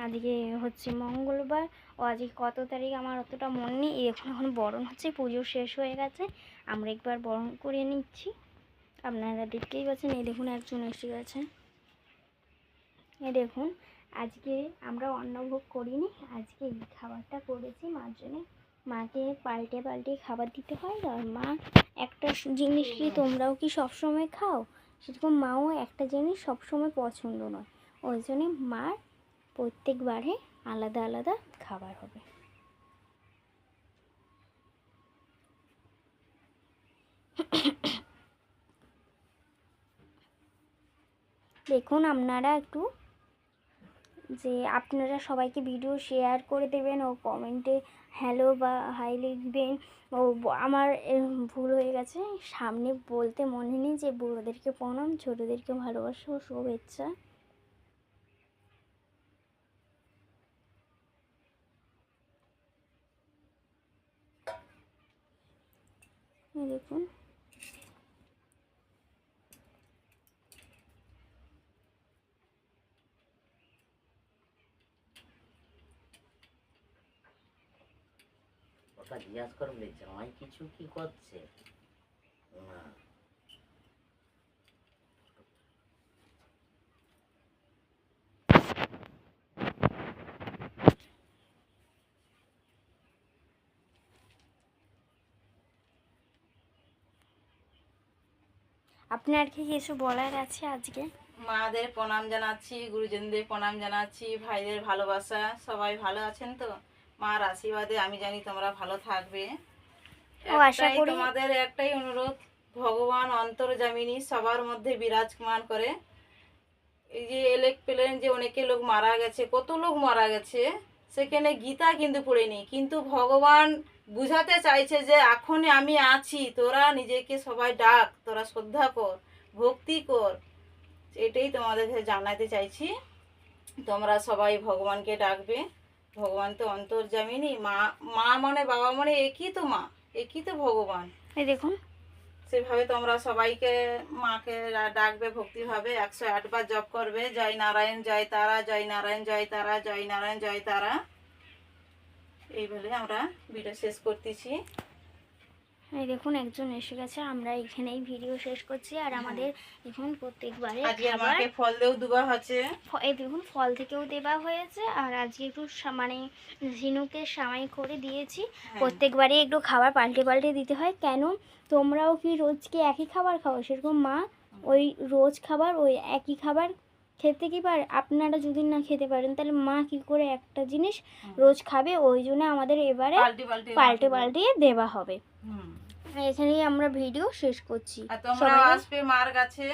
আজকে হচ্ছে মঙ্গলবার। ও আজকে কত তারিখ আমার অতটা মনে নেই। এখন বরণ হচ্ছে, পুজো শেষ হয়ে গেছে, আমরা একবার বরণ করে নিচ্ছি। আপনারা দেখতেই পাচ্ছেন, এই দেখুন একজন এসে গেছে। এই দেখুন, আজকে আমরা অন্নভোগ করিনি, আজকে এই খাবারটা করেছি মার জন্য। মাকে পাল্টে পাল্টে খাবার দিতে হয়। আর মা একটা জিনিস কি তোমরাও কি সবসময় খাও, সেরকম মাও একটা জিনিস সবসময় পছন্দ নয়। ওই জন্যে মার প্রত্যেকবারে আলাদা আলাদা খাবার হবে। দেখুন আপনারা একটু যে আপনারা সবাইকে ভিডিও শেয়ার করে দেবেন ও কমেন্টে হ্যালো বা হাই লিখবেন। ও আমার ভুল হয়ে গেছে, সামনে বলতে মনে নেই যে বুড়োদেরকে প্রণাম, ছোটোদেরকে ভালোবাসা ও শুভেচ্ছা। দেখুন ওটা জিজ্ঞাসা করবে জামাই কিছু কি করছে না। আপনার কি কিছু বলার আছে আজকে? মাদের প্রণাম জানাচ্ছি, গুরুজনদের প্রণাম জানাচ্ছি, ভাইদের ভালোবাসা। সবাই ভালো আছেন তো? মার আশীর্বাদে আমি জানি তোমরা ভালো থাকবে। আশা করি। তোমাদের একটাই অনুরোধ, ভগবান অন্তর্যামিনী সবার মধ্যে বিরাজমান করে। এই যে এলেক পেলেন যে অনেকে লোক মারা গেছে, কত লোক মারা গেছে, সেখানে গীতা কিন্তু পড়েনি, কিন্তু ভগবান বুঝাতে চাইছে যে এখনই আমি আছি, তোরা নিজেকে সবাই ডাক, তোরা শ্রদ্ধা কর, ভক্তি কর। এটাই তোমাদের জানাতে চাইছি, তোমরা সবাই ভগবানকে ডাকবে। ভগবান তো অন্তর্যামিনী, মা মা মানে বাবা মানে একই তো মা, একই তো ভগবান। এই দেখুন সেভাবে তোমরা সবাইকে মাকে ডাকবে ভক্তিভাবে, 108 বার জপ করবে, জয় নারায়ণ জয় তারা, জয় নারায়ণ জয় তারা, জয় নারায়ণ জয় তারা। এই বলে আমরা ভিডিও শেষ করতেছি। এই দেখুন একজন এসে গেছে, আমরা এখানেই ভিডিও শেষ করছি। আর আমাদের এখন প্রত্যেকবারে আজকে আমাকে ফল দেও দেওয়া হচ্ছে, এই দেখুন ফল থেকেও দেওয়া হয়েছে। আর আজকে একটু মানে ঝিনুকে সামাই করে দিয়েছি। প্রত্যেকবারই একটু খাবার পাল্টে পাল্টে দিতে হয়। কেন তোমরাও কি রোজকে একই খাবার খাও? সেরকম মা ওই রোজ খাবার ওই একই খাবার খেতে কি পারে? আপনারা যদি না খেতে পারেন তাহলে মা কি করে একটা জিনিস রোজ খাবে? ওই জন্য আমাদের এবারে পাল্টে পাল্টে দেওয়া হবে। এখানেই আমরা ভিডিও শেষ করছি। তোমরা আসবে মার কাছে।